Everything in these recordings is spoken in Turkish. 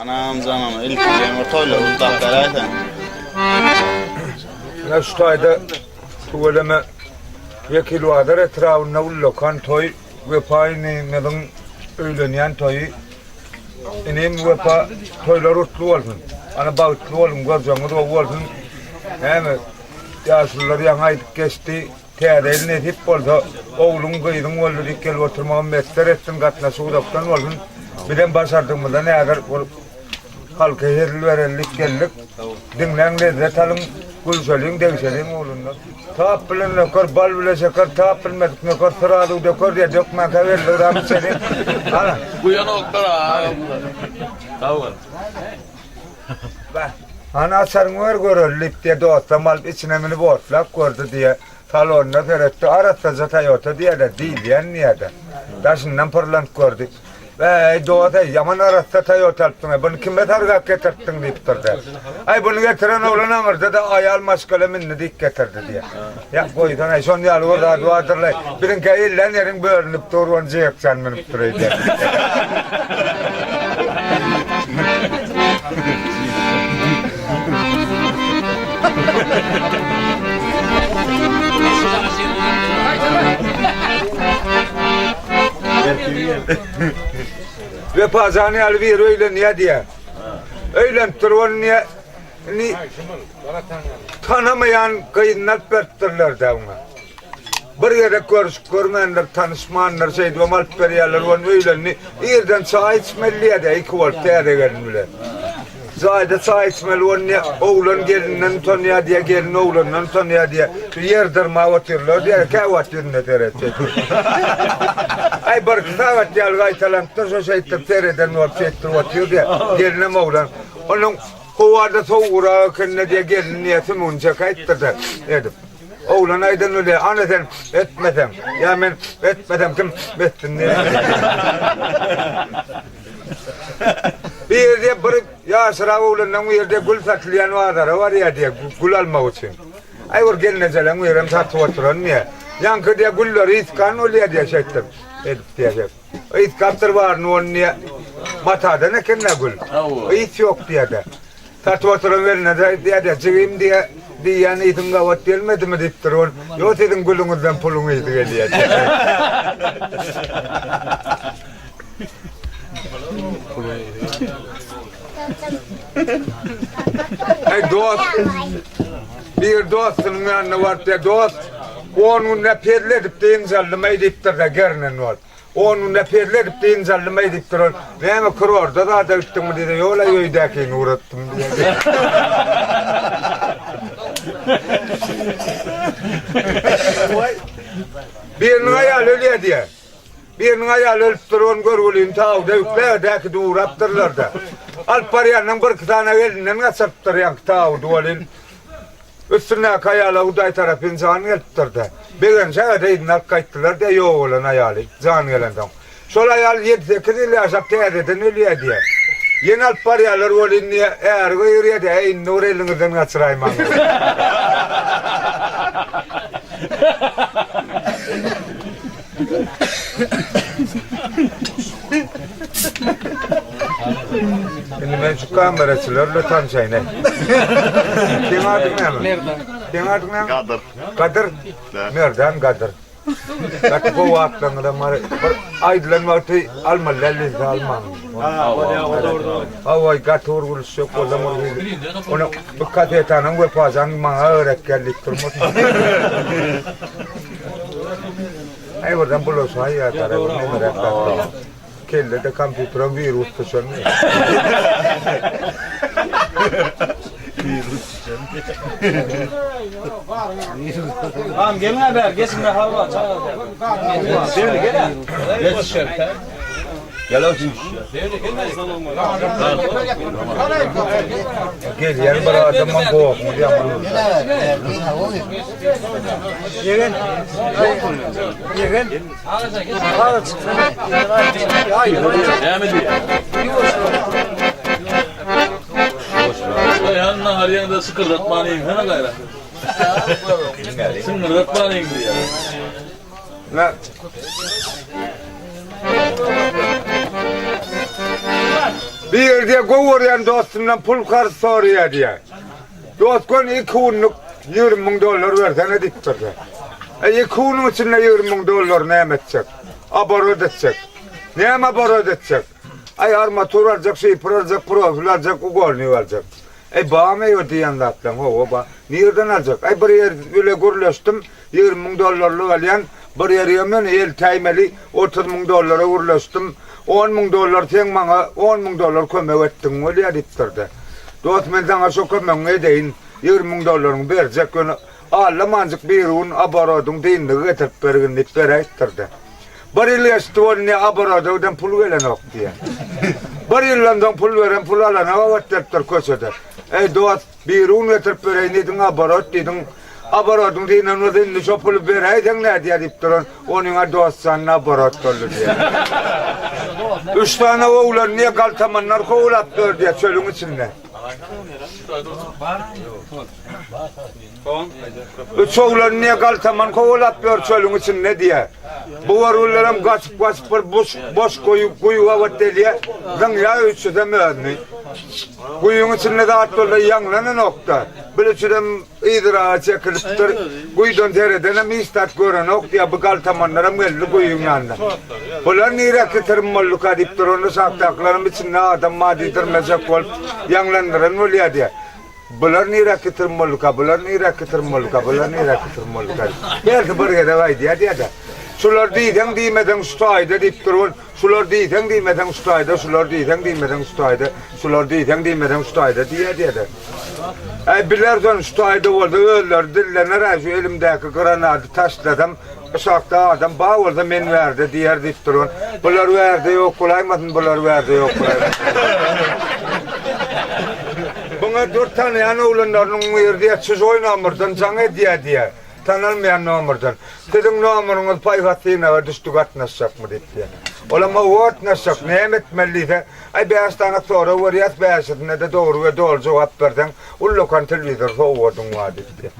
Anam canım ilk yeni toyla uzak deraysan. Ne şu ayda tuvaleme vekil vardır etrafında ullokan toy ve payını neden öğleniyen toyu inim ve toylar utlu olsun. Ana bağıtlı olun göreceğiniz o olsun. Hem yaşlılar yanaydık geçti. Teğdeyle edip oldu. Oğlum kıydın oldu dikkel oturmağın mesler ettin katnası udaktan olsun. Birden başardığımda ne kadar halka heril verelik geldik. Dinlen lezzet alın. Gülselin, devselin oğlunlar. Taap bilen ne kor, bal bile şeker, taap bilmedik ne kor, sıralı da kor diye dökme kaverli ramı seni. Ana. Bu yana oklara. Tamam. Ana sarın var görüllük diye doğsa mal içine mini borçlak gördü diye. Talonuna teretti, aratta zatayota diye de değil yani niye de. Taşından pırlant gördük. Ve doğada yaman arasta tayot alttın. Bunu kime targak getirttin deyip durdu. Ay bunu getiren oğlan ağırdı da ayal maskale minni dik getirdi diye. Ya koydan ay son yalı orada duadırlay. Birin ki illen yerin bölünüp durun ciyeksen minip duruydu. Ve pazarını alıver öyle niye diye. Öyle durun niye tanımayan kıyınlar berttirler de ona. Bir yere görmeyenler, tanışmayanlar şeydi o malperiyalar onu öyle ni yerden sağ içmeliye de iki volt teyre gelmiyorlar. Zayda sağ içmeli onu oğlan gelinden tanıya diye gelin oğlandan tanıya diye yerdir mavatırlar diye kavatırına teretse. Ay barkı savat diye gaytalantıda so şeytir tereden olup şeytir vatıyor diye geline oğlan. Onun kovada soğura kendine diye gelin niyetim onca kayıttırdı. Dedim. Oğlan aydan öyle aneten etmedem. Ya ben etmedem kim ettin diye. Bir yerde bir yaşra oğlandan bir yerde gül saklayan var ya diye gül almak için. Ay var geline zelen uyarım satı oturan niye? Yankı diye gülleri itkan oluyor diye şeyttim. Edip diye. İt kaptır var ne onun niye? Matada ne kendine gül. İt yok diye de. Satı oturan verine de diye de çıkayım diye. Diyen itin gavat gelmedi mi deyip durun. Yok dedim gülünüzden pulunu iti geliyor. Hey dost, bir dostunun yanına var diye dost, onun ne perledip de inzallımayı deyip de gerinin var. Onun ne perledip de inzallımayı deyip durun. Neyme kırorda da üttüm mü dedi, yola yöydekini uğrattım diye. Birinin hayal öyle diye. Birinin hayal ölüp durun görgülüğün tağda yükleydeki de uğrattırlar da. Alp parayanın bir tane elinden kasaptır yank tağda olun. Üstüne kayala uday tarafın zan geliptirdi. Bir gün şehirdeydin alp kayıttılar da yok olan hayali. Zan gelenden. Sol hayal 7-8 il yaşap tehdeden öyle diye. Yeni alp parayalar olun diye eğer koyuyor diye ey nur elinizden kaçırayım anı. Şimdi ben şu kameracılarla tanışayım ne? Kim adın ne mi? Kim adın ne mi? Kadir. Kadir? Nereden Kadir? Bak bu vaktan adamları aydılan vakti almalı, almam. Havay Kadir vurgusu yok o zaman. Onu dikkat et anam ve pazan bana öğret geldik durmuş. Ay buradan bulursa hayat arabı ne merak ettim. Kelle de kompütera virüs taşınıyor. Tamam gelin haber, geçin de hava çağır. Devli gel. Geç şerpe. Gel olsun. Devli gelmez. Gel yani bana adamın boğuk mu diye bunu. Yegen. Yegen. Ağaç. Hayır. Devam ediyor. Yanına her yanında sıkırdatmanıyım. Hana gayra. Sıkırdatmanıyım diyor. Ne? Bir yerde govoryan dostumdan pul karşı soruyor diye. Dost kon 2 kunluk $20,000 versene diktirdi. 2 kunun içinde $20,000 ne edecek? Abarot edecek. Ne abarot edecek? Ay armatur alacak, şeypir alacak, profil alacak, ugolunu alacak. Bağımı ödeyen zaten o ba. Nereden alacak? Bir yer öyle gürleştim, $20,000 alayan, bir yer yemen el taymeli $30,000 gürleştim. $10,000 sen bana $10,000 kömek ettin öyle diptirdi. Dost men sana şu kömek edeyin $20,000 verecek onu. Ağlamancık bir un abarodun deyinliği getirip bergin diptere ettirdi. Bir yıl yaştıvan ne abarododan pul veren yok diye. Bir yıldan pul veren pul alan hava ettirdir köşede. Dost bir un getirip bereyim dedin abarod dedin. Abarodun deyinen o deyinli şu pulu bereyden ne diye diptirin. Onun dost sana abarod oldu diye. 3 tane oğlan niye kaltamanlar kovulap dör diye çölün içinde. 3 oğlan niye kaltaman kovulap dör çölün içinde diye. Bu varullarım kaçıp bir boş kuyu vavat diye. Dünya üçü de mühenni. Kuyunun içinde de atlarla yanlanan nokta. Bilişirim idra çekiliptir. Kuyudan tereden istat gören nokta. Bu kaltamanlara mühelli kuyunun yanında. Bunlar nire kıtırmalık adiptir. Onu saktaklarım içinde adam madidirmezek olup yanlandıran oluyor diye. Bunlar nire kıtırmalık, bunlar nire kıtırmalık, bunlar nire kıtırmalık. Belki bir yere vay diye de. Sular diyden diymeden ustaydı deyip durun. Sular diyden diymeden ustaydı, sular diyden diymeden ustaydı, sular diyden diymeden ustaydı diye de. Bilerden ustaydı oldu, öller, dillener, şu elimdeki granadı taşladım. Şakta adam bağ oldu, men verdi diye deyip durun. Bunlar verdi yok kolaymadın, bunlar verdi yok kolaymadın. Buna 4 tane yan oğlanlarının verdiği siz oynamırdın, sana diye. Tanılmayan nomurdan. Dedim nomurunuz payfatıyla düştük atnaşacak mı diye. Olama o atnaşacak ne etmeliydi? Ay beyazdan sonra variyat beyazıdın da doğru ve doğru cevap verdin. Ullokan televizör soğudun var diye.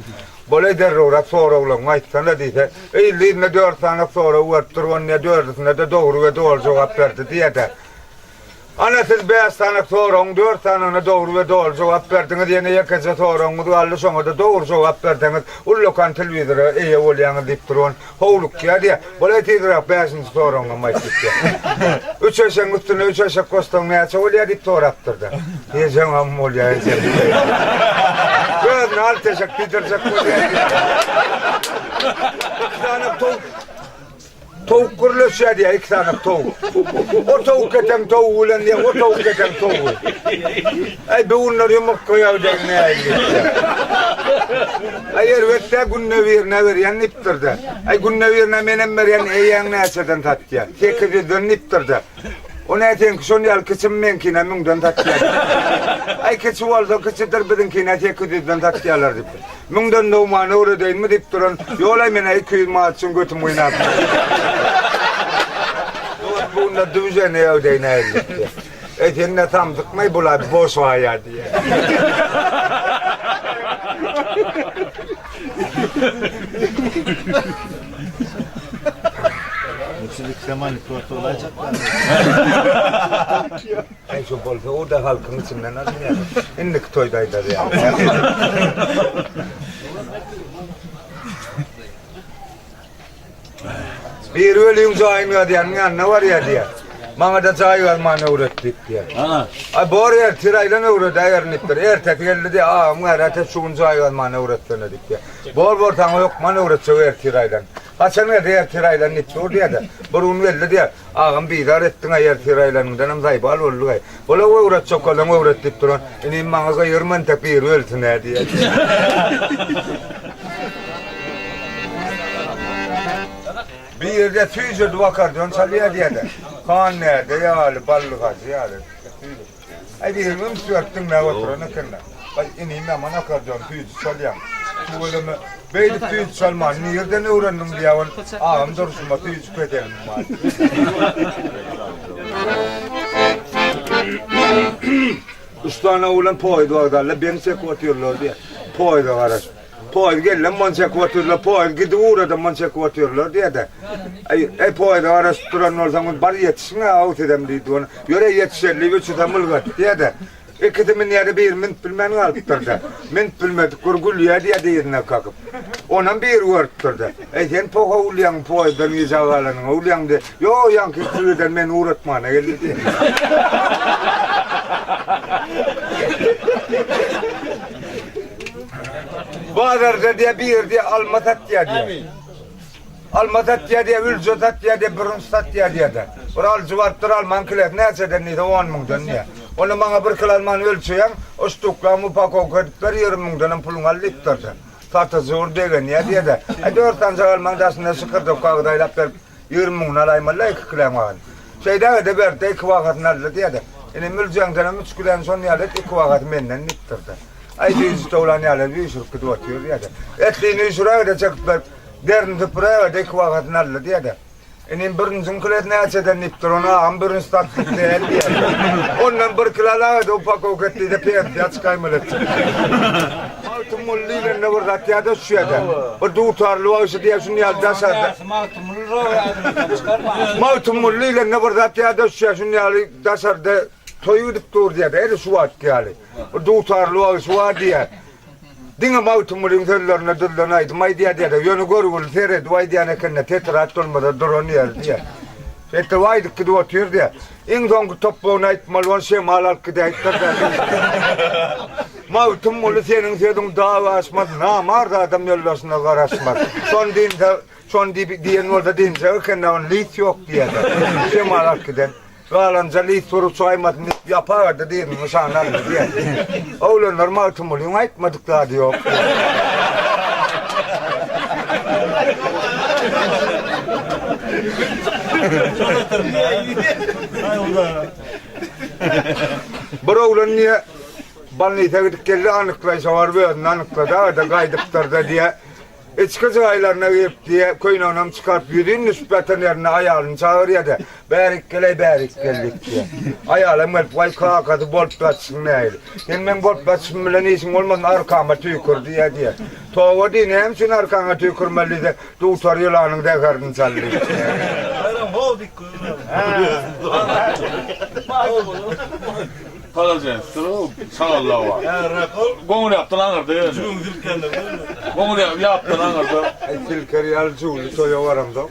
Böyle derroğra sonra ulan ayıttana diye. Eyliyine 4 tane sonra varttırvan ne 4'üne de doğru ve doğru cevap verdi diye de. Anasız 5 tane sorun, 4 tane doğru ve doğru cevap verdiniz. Yine yakıcı sorun, allı sonra da doğru cevap verdiniz. Ullokan televizörü iyi olayanı deyip durun. Hoğluk ya diye. Böyle tidrap 5. sorun ama işte. 3 eşek üstüne 3 eşek kostun neyse olaya deyip soraptırdı. Diyeceğim amma olaya diyeceğim. Gözüne 6 eşek bitirecek olaya diye. 2 tane tavuk kuruluşu diye 2 tane tavuk. O tavuk eten tavuğu ulan diye o tavuk eten tavuğu. Ay be onlar yumuk koyacak ne aylıkta. Ay elbette günne ver yan niptirdi. Ay günne ver menem ver yan eyan neçeden tatya. Tekrar dönüptirdi. O neeten kışın kısım menkine münden tatya. Ay kıçı oldu kıçıdır bidinkine tekrar tatyalar deyip. Münden doğmanı uğradayım mı deyip durun. Yolay mene 200 maatsın götüm oynat. Bunda düzene evdeyin elbette. Etinle tam tıkmayı bular boş vaya diye. Yükselilik zamanı kurtu olacaklar. Ay şu bolsa o da halkın içinden adı yani. İndik toydaydı yani. Bir ölüyüm cahimiyor diyen yanına var ya diye. Bana da cahil almanı uğrattık diye. Ay bu araya tirayla uğradı ayarınıptır. Ertek geldi diye muharrete şuun cahil almanı uğrattığını diye. Bol tanı yok bana uğratacak er tirayla. Haçan ne diye tirayla niptur diye de. Burun geldi diye. Ağam bidar ettin ayar tirayla. Denem zayıbal oldu gay. Böyle uğratacak olan uğrattık durun. İnim bana kayırman tepir öltüne diye. Bir yerde tüyücürdü vakardiyon çalıya diye de. Kan nerede yağlı ballı gazı yağlı. Ay bir yılım sürektin ne oturanı kırla. Ay ineyim hemen akardiyon tüyücü çalıyan. Tuğulımı beylik tüyücü çalman. Nerede ne uğrandım diye on. Ağam duruşuma tüyücü petelim var. Üç tane oğlan poydu ağlarla beni çek otuyorlar diye. Poydu araç. Poğayı gelen mançakvatörler, poğayı gidi uğradı mançakvatörler diye de. Poğayı arası duran o zaman bari yetişsin ha avut edem deydi onu. Yöre yetişerli bir çıta mılgat diye de. İkitimin yeri bir mint bilmeni alıptırdı. Mint bilmedi kurgul ya diye de yerine kalkıp. Onun bir uğrattırdı. Sen poğa uliyan poğaydan yüzağalanın uliyan de. Yo yankı kıyıdan beni uğratmana geldi diye. Bağdar'da diye bir yerde Almatatya diye. Almatatya diye, Ülzotatya diye, Brunstatya diye de. Oral cıvarttır Alman kilet neyse de neyse 10 mungdan niye. Onu bana bir kıl Alman ölçüyen, o stukla mupako kırıklar 20 mungdanın pulun aliptırdı. Tatı zor degen niye diye de. 4 tane Alman dasında sıkırdı kağıdaylap der 20 mungdan alaymalı 2 kilen var. Şeyde de berdi 2 vakit nerede diye de. Yani mülcengden 3 kilen son yalet 2 vakit menden nittirdi. Ay düz olan yalet bir sürü kutu atıyor diye de. Etliğini şuraya da çektiler. Derin tıpıraya da 2 vakit nerede diye de. Enin birinci kilet neyse niptir ona am birinci statlık değil diye. Ondan bir kilala da upak oketli de peyat yaç kaymalı. Mağtumulliyle ne var da da şuyada. Bir dutarlı var diye şunu yalda sardı. Mağtumulliyle ne var da şuyada şunu yalda sardı. Toyu dip dur diye de eli suat geldi. Bir dutarlı var suat diye. Dinga mağtumulin töllerine dıllarına ait may diye de yönü görgül teret vay diye nekenne tetrat olmadı drone yer diye. Ete vay dıkkı oturuyor diye. İngdongu topluğuna ait malvan şey malal kıda aitler de. Mağtumulu senin sedun dava asmadı. Namar da adam yollasına karasmadı. Son diyen orada deyince ökenne on lit yok diye de. Şey malal kıda. Galanca lit soru soymadı yapardı değil mi insanlar diye. Oğlanlar mağtumulu aitmadık daha diyor. Bir oğlan niye balnıyta gidip geldi anıklaysa var ve anıkladı da gaydıklardı diye. İçkıcı aylarına giyip diye köyün onam çıkarıp yürüyün nispeten yerine ayağını çağırıyor da berik geldik diye. Ayağım hep vay kağıdı bol platsın neydi. Yani ben bol platsın bile neysin olmadan arkama tüykür diye. Toğu değil hem için arkama tüykürmeli de tutar yılanın dekarını sallıyor. Ayran bol dik Kalacaksın, sırrı sağırlar var. Gönül yaptın anırdı yani. Gönül yaptın anırdı. Tilkeri yalçığı soya varamda.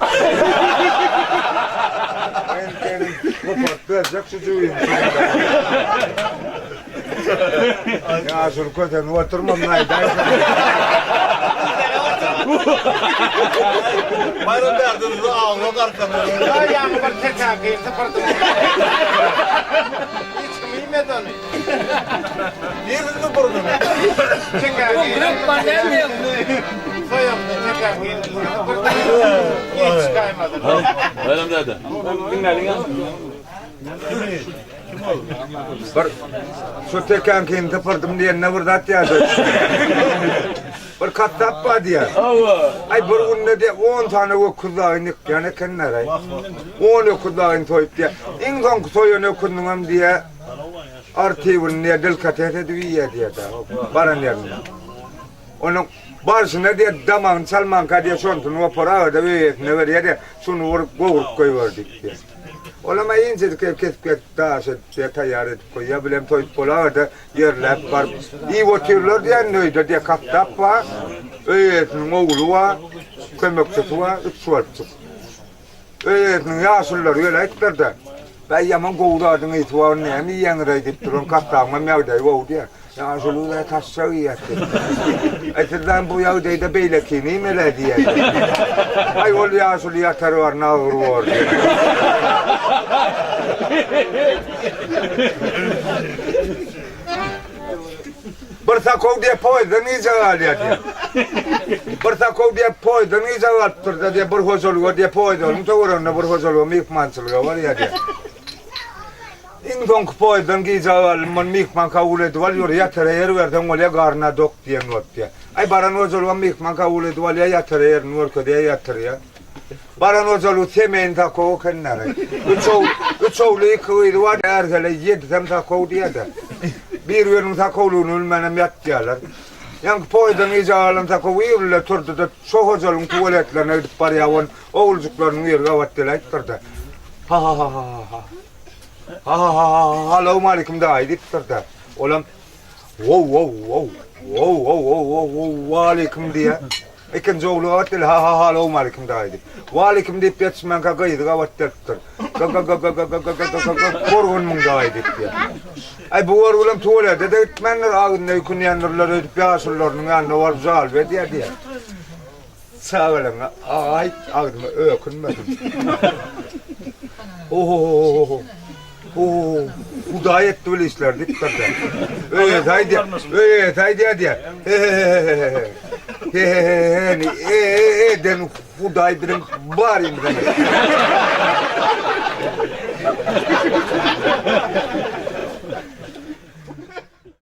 Ben kapatlayacak çocuğuyum. Ya şunu köten oturmam naydı. Bayram derdiniz ağına karkamıyor. Ayağımı bir çekakayım tıpırdım. Hiç kıymet onu. Yerini vurdum. Çekakayım. Soyamda çekakayım. Hiç kaymadım. Benim dedi. Şu tekankin tıpırdım diye ne burada atıyordu. Bir kat tapma diye. Ay bir günde de 10 tane o kulağını yani kenara. 10 kulağını toyup diye. İngan toyunu kundum diye. Artıyın diye dil ediyor diye de. Baran yerine. Onun başına diye daman salman kadiye sontun o para da ne veriyor diye. Şunu vurup koyuverdik diye. Olamayınca kesip daha şey tayar edip koyuyor. Toyup polar yerler var. İyi oturuyorlar diye neydi diye kaptap var. Öğretinin oğlu var. Kömekçisi var. 3 suatçık. Öğretinin yaşlıları öyle ettiler de. Ben yaman kovdadın itibarı neymi yenir edip durun kaptağıma mevdeyi oldu ya. Yaşlığı da taşçağı yetti. Etirden bu yavdeyi de beylekini mele diye. Ay ol yaşlı yatarı var nağır var diye. Bir takov diye poydu nice alıyor diye. Bir takov diye poydu nice alıptır diye bir hozoluğu diye poydu. Muhtemelen bir hozoluğu mihmansılığı var ya diye. İngdon poydun gize alman mihman kabul ediyor. Yor yatır yer verden olya garna dok diye not diye. Ay baran hozoluğu mihman kabul ediyor. Yatır yer nur diye yatır ya. Baran hozoluğu temeyin takov kenara. Üç oğlu yıkıydı var ergele 7 takov diye de. Bir verin takovluğunu ülmenem yat diyorlar. Yani poydan iyice ağırlan takı uyurla turdu da çok hocalın tuvaletlerine gidip var ya on oğulcuklarının yerine vattılar ettirdi. Ha ha ha ha ha. Ha ha ha ha. Allah'ım aleyküm daha iyi ettirdi. Oğlum wow wow wow wow wow wow wow aleyküm diye. İkinci oğlu vattılar ha ha ha Allah'ım aleyküm daha iyi. Aleyküm deyip yetişmen kakaydı vattılar. Korgun mun daha iyi diye. Ay bu var ulan tuvalete de gitmenler ağında yükünyenlerler ödüp yaşırlarının yanına var zal ve diye. Sağ olun ay ağzıma ökünmedim. Oho. Bu da etti öyle işler dikkat et. Evet haydi. Evet haydi hadi. Den Fuday birim barayım ben.